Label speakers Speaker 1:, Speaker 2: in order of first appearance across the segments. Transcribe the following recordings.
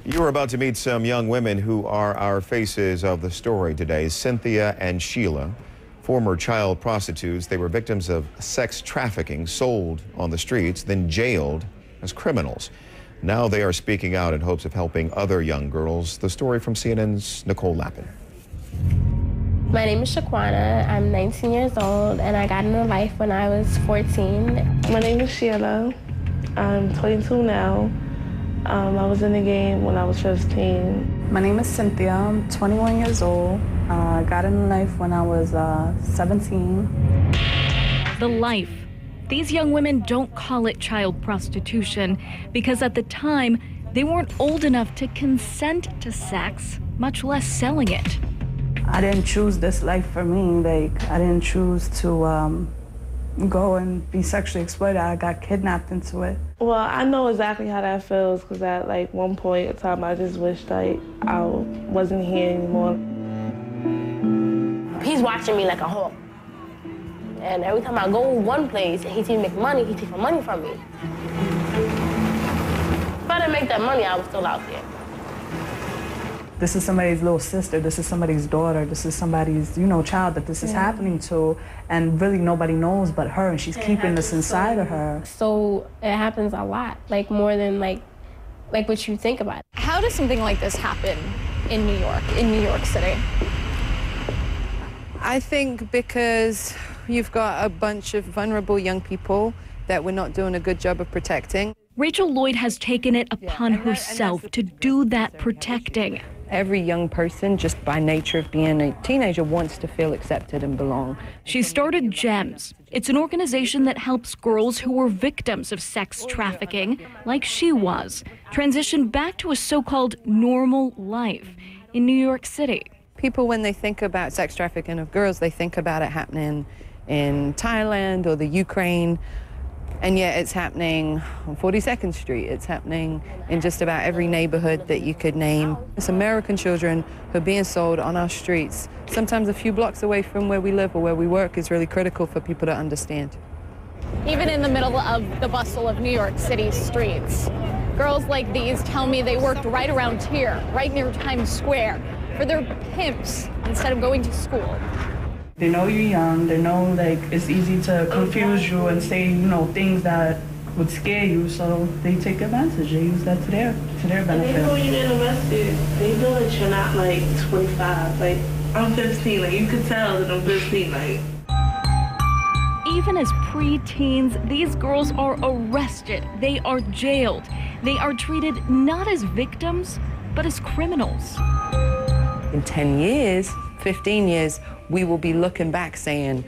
Speaker 1: You are about to meet some young women who are our faces of the story today. Cynthia and Sheila, former child prostitutes. They were victims of sex trafficking, sold on the streets, then jailed as criminals. Now they are speaking out in hopes of helping other young girls. The story from CNN's Nicole Lapin.
Speaker 2: My name is Shaquana. I'm 19 years old, and I got into life when I was 14.
Speaker 3: My name is Sheila. I'm 22 now. I was in the game when I was 15.
Speaker 4: My name is Cynthia. I'm 21 years old. I got into life when I was 17.
Speaker 5: The life. These young women don't call it child prostitution because at the time, they weren't old enough to consent to sex, much less selling it.
Speaker 4: I didn't choose this life for me. I didn't choose to go and be sexually exploited. I got kidnapped into it.
Speaker 3: Well, I know exactly how that feels because at one point in time, I just wished I wasn't here anymore.
Speaker 2: He's watching me like a hawk. And every time I go one place and he sees me make money, he takes money from me. If I didn't make that money, I was still out there.
Speaker 4: This is somebody's little sister, this is somebody's daughter, this is somebody's, child that this is happening to, and really nobody knows but her, and she's keeping this inside of her.
Speaker 2: So it happens a lot, more than like what you think about.
Speaker 6: How does something like this happen in New York City?
Speaker 7: I think because you've got a bunch of vulnerable young people that we're not doing a good job of protecting.
Speaker 5: Rachel Lloyd has taken it upon herself to do that protecting.
Speaker 8: Every young person, just by nature of being a teenager, wants to feel accepted and belong.
Speaker 5: She started GEMS. It's an organization that helps girls who were victims of sex trafficking, like she was, transition back to a so-called normal life in New York City.
Speaker 7: People, when they think about sex trafficking of girls, they think about it happening in Thailand or the Ukraine. And yet it's happening on 42nd Street. It's happening in just about every neighborhood that you could name. It's American children who are being sold on our streets. Sometimes a few blocks away from where we live or where we work is really critical for people to understand.
Speaker 6: Even in the middle of the bustle of New York City streets, girls like these tell me they worked right around here, right near Times Square, for their pimps instead of going to school.
Speaker 4: They know you're young, they know it's easy to confuse you and say, things that would scare you, so they take advantage. They use that to their benefit.
Speaker 3: And even when you get arrested, they know that you're not 25. I'm 15, you can tell that I'm 15,
Speaker 5: Even as pre-teens, these girls are arrested, they are jailed. They are treated not as victims, but as criminals.
Speaker 8: In 10 years, 15 years, we will be looking back saying,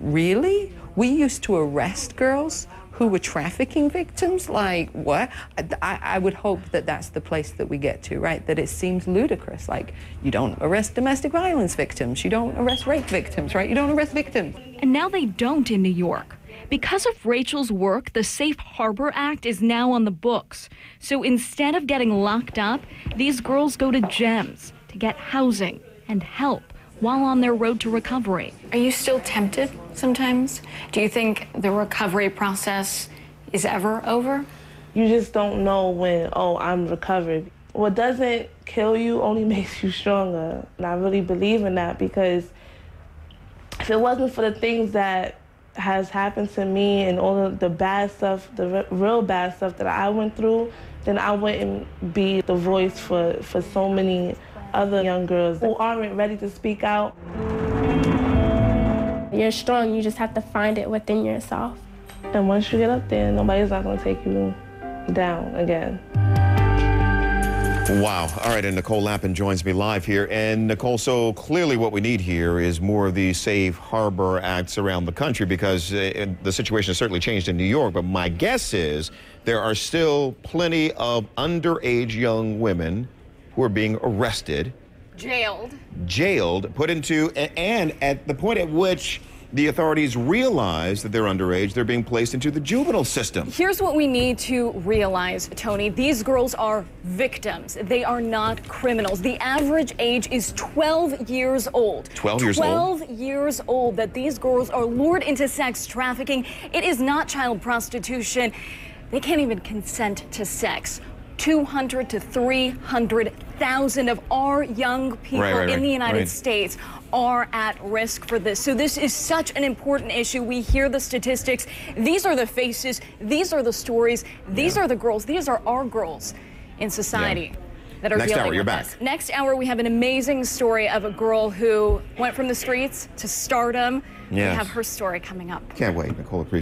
Speaker 8: really? We used to arrest girls who were trafficking victims? What? I would hope that that's the place that we get to, right? That it seems ludicrous. You don't arrest domestic violence victims. You don't arrest rape victims, right? You don't arrest victims.
Speaker 5: And now they don't in New York. Because of Rachel's work, the Safe Harbor Act is now on the books. So instead of getting locked up, these girls go to GEMS to get housing and help while on their road to recovery.
Speaker 6: Are you still tempted sometimes? Do you think the recovery process is ever over?
Speaker 3: You just don't know when, I'm recovered. What doesn't kill you only makes you stronger. And I really believe in that because if it wasn't for the things that has happened to me and all of the bad stuff, the real bad stuff that I went through, then I wouldn't be the voice for so many other young girls who aren't ready to speak out.
Speaker 2: You're strong, you just have to find it within yourself.
Speaker 3: And once you get up there, nobody's not gonna take you down again.
Speaker 1: Wow. All right, and Nicole Lapin joins me live here. And Nicole, so clearly what we need here is more of these Safe Harbor Acts around the country because the situation has certainly changed in New York, but my guess is there are still plenty of underage young women who are being arrested, jailed, put into, and at the point at which the authorities realize that they're underage, they're being placed into the juvenile system.
Speaker 6: Here's what we need to realize, Tony. These girls are victims. They are not criminals. The average age is 12 years old.
Speaker 1: 12 years old?
Speaker 6: 12 years old that these girls are lured into sex trafficking. It is not child prostitution. They can't even consent to sex.
Speaker 5: 200 to 300,000 of our young people in the United States are at risk for this. So this is such an important issue. We hear the statistics. These are the faces. These are the stories. These are the girls. These are our girls in society that are dealing with this. Next hour, we have an amazing story of a girl who went from the streets to stardom. We have her story coming up.
Speaker 1: Can't wait, Nicole. Appreciate it.